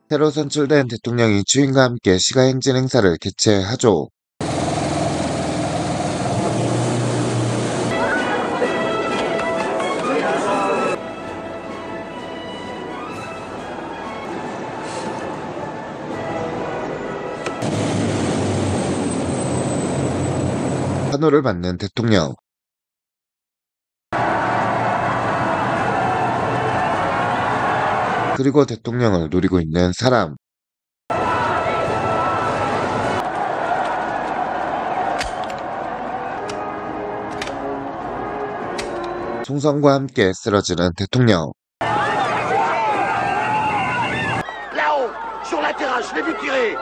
새로 선출된 대통령이 주인과 함께 시가행진 행사를 개최하죠. 환호를 받는 대통령. 그리고 대통령을 노리고 있는 사람. 총성과 함께 쓰러지는 대통령. Là-haut, sur la terrasse, je l'ai vu tirer.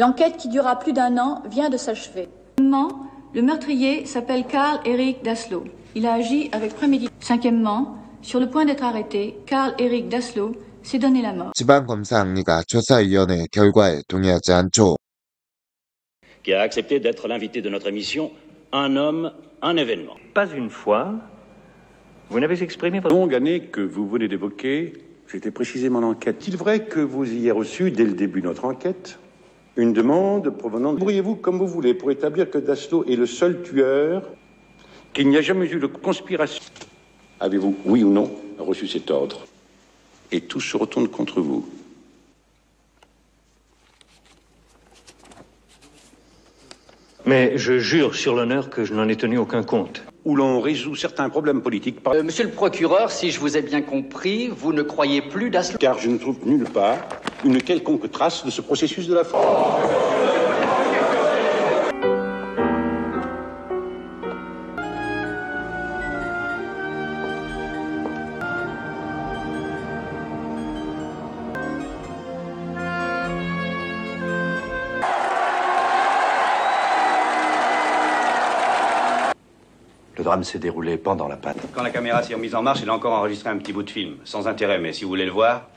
L'enquête qui durera plus d'un an vient de s'achever. Le meurtrier s'appelle Karl-Erik Daslow. Il a agi avec préméditation. Cinquièmement, sur le point d'être arrêté, Karl-Erik Daslow s'est donné la mort. 지방검사학리가 조사위원회 결과에 동의하지 않죠. Qui a accepté d'être l'invité de notre émission, un homme, un événement. Pas une fois, vous n'avez exprimé votre... longue année que vous venez d'évoquer, c'était précisément l'enquête. Est-il vrai que vous ayez reçu, dès le début de notre enquête, une demande provenant de... Pourriez-vous, comme vous voulez, pour établir que Daslow est le seul tueur, qu'il n'y a jamais eu de conspiration? Avez-vous, oui ou non, reçu cet ordre? Et tout se retourne contre vous. Mais je jure sur l'honneur que je n'en ai tenu aucun compte. Où l'on résout certains problèmes politiques par... Monsieur le procureur, si je vous ai bien compris, vous ne croyez plus Daslow? Car je ne trouve nulle part une quelconque trace de ce processus de la force. Le drame s'est déroulé pendant la panne. Quand la caméra s'est remise en marche, elle a encore enregistré un petit bout de film. Sans intérêt, mais si vous voulez le voir...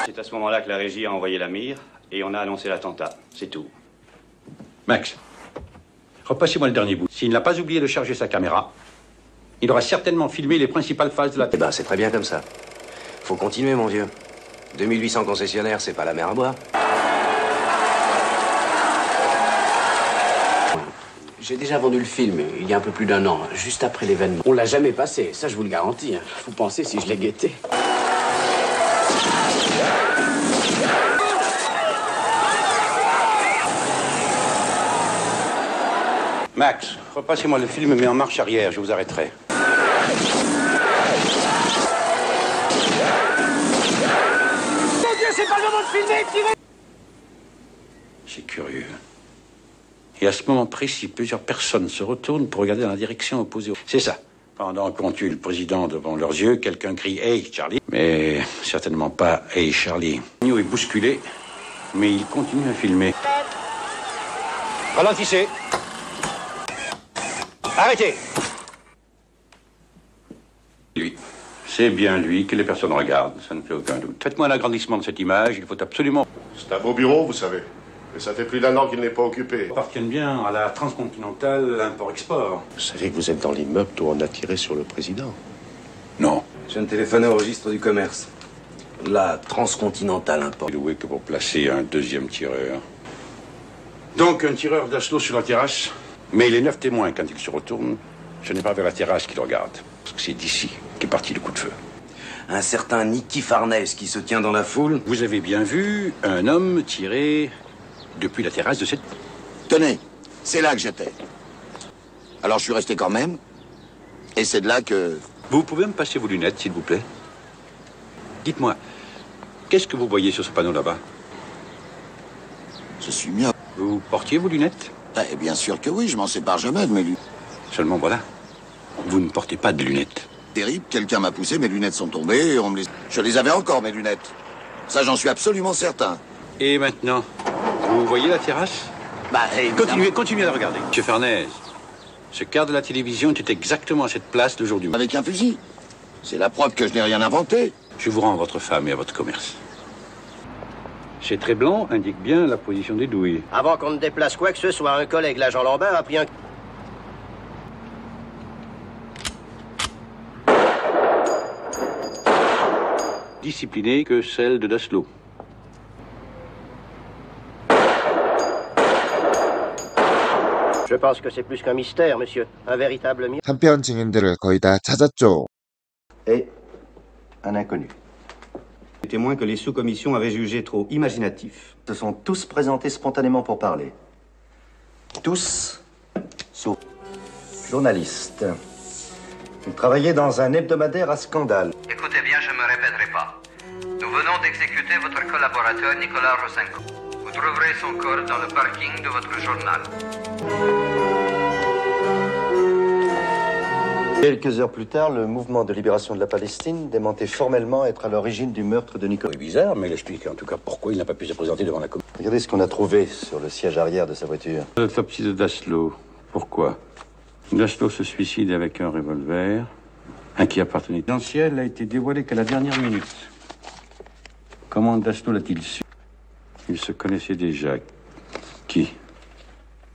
C'est à ce moment-là que la régie a envoyé la mire et on a annoncé l'attentat. C'est tout. Max, repassez-moi le dernier bout. S'il n'a pas oublié de charger sa caméra, il aura certainement filmé les principales phases de la... Eh ben, c'est très bien comme ça. Faut continuer, mon vieux. 2800 concessionnaires, c'est pas la mer à boire. J'ai déjà vendu le film il y a un peu plus d'un an, juste après l'événement. On l'a jamais passé, ça je vous le garantis. Vous pensez si je l'ai guetté? Max, repassez-moi le film, mais en marche arrière, je vous arrêterai. Mon Dieu, c'est pas le moment de filmer, tirez! C'est curieux. Et à ce moment précis, plusieurs personnes se retournent pour regarder dans la direction opposée. C'est ça. Pendant qu'on tue le président devant leurs yeux, quelqu'un crie « Hey, Charlie !» Mais certainement pas « Hey, Charlie !» Nio est bousculé, mais il continue à filmer. Ralentissez. Arrêtez. Lui. C'est bien lui que les personnes regardent, ça ne fait aucun doute. Faites-moi un agrandissement de cette image, il faut absolument... C'est un beau bureau, vous savez. Mais ça fait plus d'un an qu'il n'est pas occupé. Ils appartiennent bien à la transcontinentale import-export. Vous savez que vous êtes dans l'immeuble où on a tiré sur le président? Non. Je viens de téléphoner au registre du commerce. La transcontinentale import. Loué que pour placer un deuxième tireur. Donc un tireur Daslow sur la terrasse, mais les 9 témoins, quand ils se retournent, ce n'est pas vers la terrasse qu'ils regardent. Parce que c'est d'ici qu'est parti le coup de feu. Un certain Nicky Farnèse qui se tient dans la foule. Vous avez bien vu un homme tirer depuis la terrasse de cette... Tenez, c'est là que j'étais. Alors je suis resté quand même, et c'est de là que... Vous pouvez me passer vos lunettes, s'il vous plaît? Dites-moi, qu'est-ce que vous voyez sur ce panneau là-bas? Je suis mieux. Vous portiez vos lunettes? Eh bien sûr que oui, je m'en sépare jamais de mes lunettes. Seulement voilà, vous ne portez pas de lunettes. Terrible, quelqu'un m'a poussé, mes lunettes sont tombées, et on me les... Je les avais encore, mes lunettes. Ça, j'en suis absolument certain. Et maintenant, vous voyez la terrasse? Bah, évidemment. Continuez à regarder. Monsieur Farnèse, ce quart de la télévision était exactement à cette place le jour du... Avec un fusil. C'est la preuve que je n'ai rien inventé. Je vous rends à votre femme et à votre commerce. Ces traits blancs indiquent bien la position des douilles. Avant qu'on ne déplace quoi que ce soit, un collègue, l'agent Lambert, a pris un... Disciplinée que celle de Daslo. Je pense que c'est plus qu'un mystère, monsieur. Un véritable mystère. 한편 증인들을 거의 다 찾았죠. Et un inconnu. Les témoins que les sous-commissions avaient jugés trop imaginatifs. Se sont tous présentés spontanément pour parler. Tous, sauf journalistes. Ils travaillaient dans un hebdomadaire à scandale. Écoutez bien, je ne me répéterai pas. Nous venons d'exécuter votre collaborateur Nicolas Rosenko. Vous trouverez son corps dans le parking de votre journal. Quelques heures plus tard, le mouvement de libération de la Palestine démentait formellement être à l'origine du meurtre de Nicolas. C'est bizarre, mais il explique en tout cas pourquoi il n'a pas pu se présenter devant la commission. Regardez ce qu'on a trouvé sur le siège arrière de sa voiture. L'autopsie de Daslo. Pourquoi? Daslo se suicide avec un revolver, un qui appartenait. L'essentiel a été dévoilé qu'à la dernière minute. Comment Daslo l'a-t-il su? Il se connaissait déjà. Qui?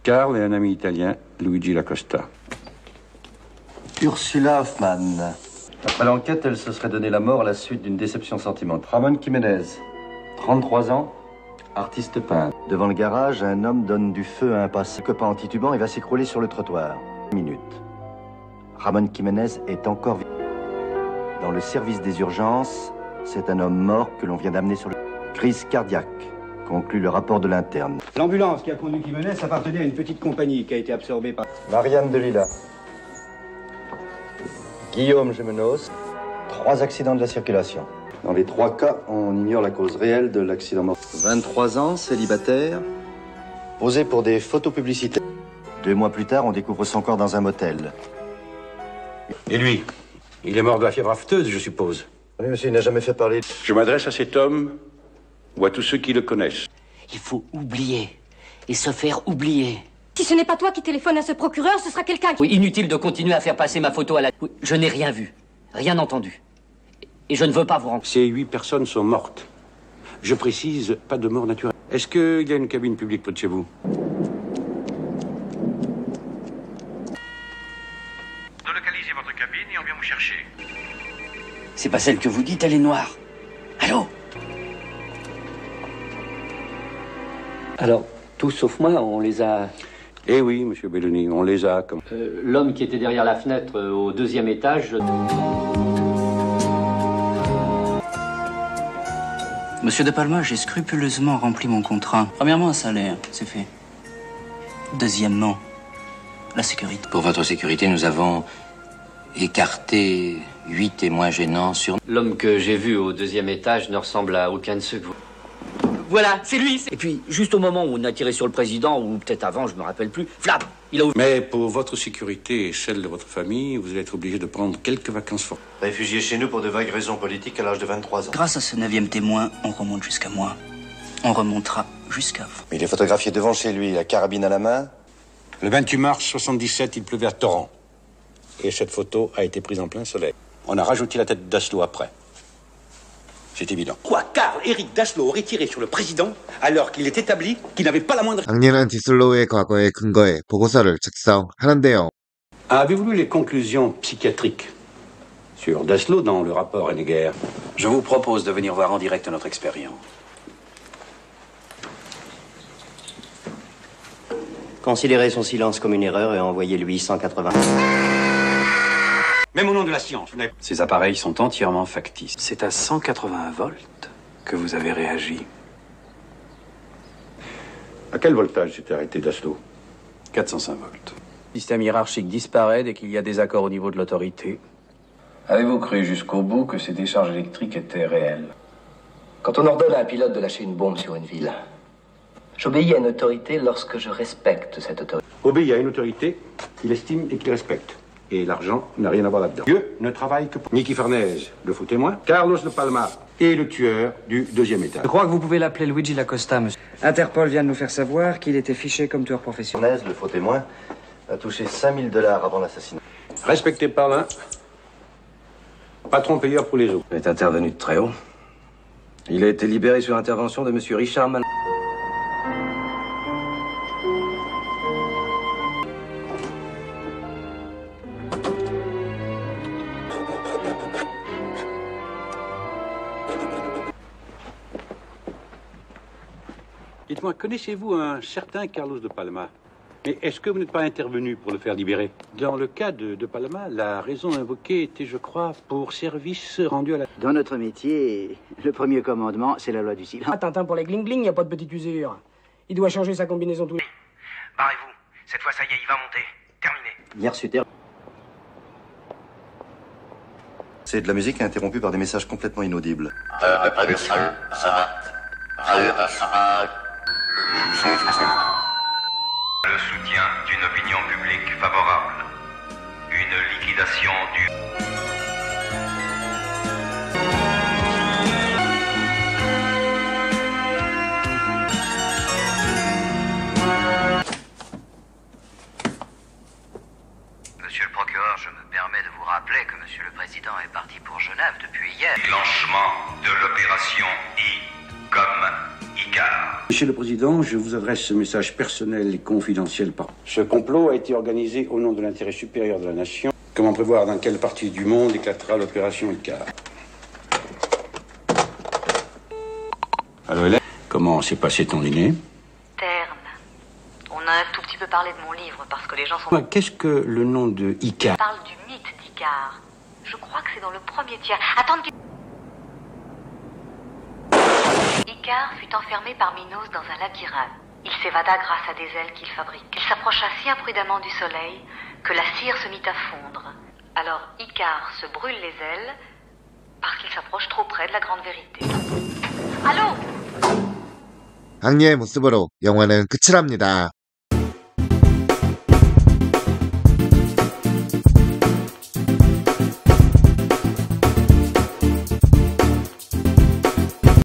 Karl et un ami italien, Luigi Lacosta. Ursula Hoffmann. Après l'enquête, elle se serait donné la mort à la suite d'une déception sentimentale. Ramon Jiménez, 33 ans, artiste peintre. Devant le garage, un homme donne du feu à un passant. Copain en titubant et va s'écrouler sur le trottoir. Minute. Ramon Jiménez est encore vivant. Dans le service des urgences, c'est un homme mort que l'on vient d'amener sur le... Crise cardiaque, conclut le rapport de l'interne. L'ambulance qui a conduit Jiménez appartenait à une petite compagnie qui a été absorbée par... Marianne Delila. Guillaume Gemenos, 3 accidents de la circulation. Dans les 3 cas, on ignore la cause réelle de l'accident mortel. 23 ans, célibataire, posé pour des photos publicitaires. 2 mois plus tard, on découvre son corps dans un motel. Et lui? Il est mort de la fièvre afteuse, je suppose. Oui, monsieur, il n'a jamais fait parler. Je m'adresse à cet homme ou à tous ceux qui le connaissent. Il faut oublier et se faire oublier. Si ce n'est pas toi qui téléphone à ce procureur, ce sera quelqu'un qui... Oui, inutile de continuer à faire passer ma photo à la... Oui, je n'ai rien vu, rien entendu. Et je ne veux pas vous rendre... Ces 8 personnes sont mortes. Je précise, pas de mort naturelle. Est-ce qu'il y a une cabine publique près de chez vous? Relocalisez votre cabine et on vient vous chercher. C'est pas celle que vous dites, elle est noire. Allô? Alors, tous sauf moi, on les a... Eh oui, monsieur Belloni, on les a comme... L'homme qui était derrière la fenêtre au 2e étage... Monsieur De Palma, j'ai scrupuleusement rempli mon contrat. Premièrement, un salaire, c'est fait. Deuxièmement, la sécurité. Pour votre sécurité, nous avons écarté 8 témoins gênants sur... L'homme que j'ai vu au 2e étage ne ressemble à aucun de ceux que vous... Voilà, c'est lui. Et puis, juste au moment où on a tiré sur le président, ou peut-être avant, je me rappelle plus, flap, il a ouvert. Mais pour votre sécurité et celle de votre famille, vous allez être obligé de prendre quelques vacances fortes. Réfugié chez nous pour de vagues raisons politiques à l'âge de 23 ans. Grâce à ce 9e témoin, on remonte jusqu'à moi. On remontera jusqu'à vous. Il est photographié devant chez lui, la carabine à la main. Le 28 mars 77, il pleuvait à torrent. Et cette photo a été prise en plein soleil. On a rajouté la tête d'Aslo après. C'est évident. Quoi, Karl Eric Daslo aurait tiré sur le président alors qu'il est établi qu'il n'avait pas la moindre... 강렬한 디슬로우의 과거에 근거해 보고서를 작성하는데요. Avez-vous lu les conclusions psychiatriques sur Daslo dans le rapport Henneguer? Je vous propose de venir voir en direct notre expérience. Considérez son silence comme une erreur et envoyez-lui 180. Même au nom de la science, vous n'avez... Ces appareils sont entièrement factices. C'est à 180 volts que vous avez réagi. À quel voltage s'est arrêté Daslo? 405 volts. Le système hiérarchique disparaît dès qu'il y a des accords au niveau de l'autorité. Avez-vous cru jusqu'au bout que ces décharges électriques étaient réelles? Quand on ordonne à un pilote de lâcher une bombe sur une ville, j'obéis à une autorité lorsque je respecte cette autorité. Obéit à une autorité qu'il estime et qu'il respecte. Et l'argent n'a rien à voir là-dedans. Dieu ne travaille que pour Nicky Farnèse, le faux témoin, Carlos de Palma et le tueur du 2e étage. Je crois que vous pouvez l'appeler Luigi Lacosta, monsieur. Interpol vient de nous faire savoir qu'il était fiché comme tueur professionnel. Le faux témoin a touché $5 000 avant l'assassinat. Respecté par l'un, patron payeur pour les autres. Vous êtes intervenu de très haut. Il a été libéré sur intervention de M. Richard Mal... Dites-moi, connaissez-vous un certain Carlos de Palma? Mais est-ce que vous n'êtes pas intervenu pour le faire libérer? Dans le cas de Palma, la raison invoquée était, je crois, pour service rendu à la... Dans notre métier, le premier commandement, c'est la loi du silence. Ah, Tintin pour les gling-gling, y a pas de petite usure. Il doit changer sa combinaison tous les... Barrez-vous. Cette fois, ça y est, il va monter. Terminé. Hier super. C'est de la musique interrompue par des messages complètement inaudibles. Le soutien d'une opinion publique favorable. Une liquidation du... Monsieur le procureur, je me permets de vous rappeler que Monsieur le Président est parti pour Genève depuis hier. Déclenchement de l'opération I comme Icar. Monsieur le Président, je vous adresse ce message personnel et confidentiel par... Ce complot a été organisé au nom de l'intérêt supérieur de la nation. Comment prévoir dans quelle partie du monde éclatera l'opération Icar? Allô, Hélène? Comment s'est passé ton dîner? Terne. On a un tout petit peu parlé de mon livre parce que les gens sont... Qu'est-ce que le nom de Icar? On parle du mythe d'Icar. Je crois que c'est dans le premier tiers. Attends... Icar fut enfermé par Minos dans un labyrinthe. Il s'évada grâce à des ailes qu'il fabrique. Il s'approcha si imprudemment du soleil que la cire se mit à fondre. Alors Icar se brûle les ailes parce qu'il s'approche trop près de la grande vérité. Allô? 악녀의 모습으로 영화는 끝을 합니다.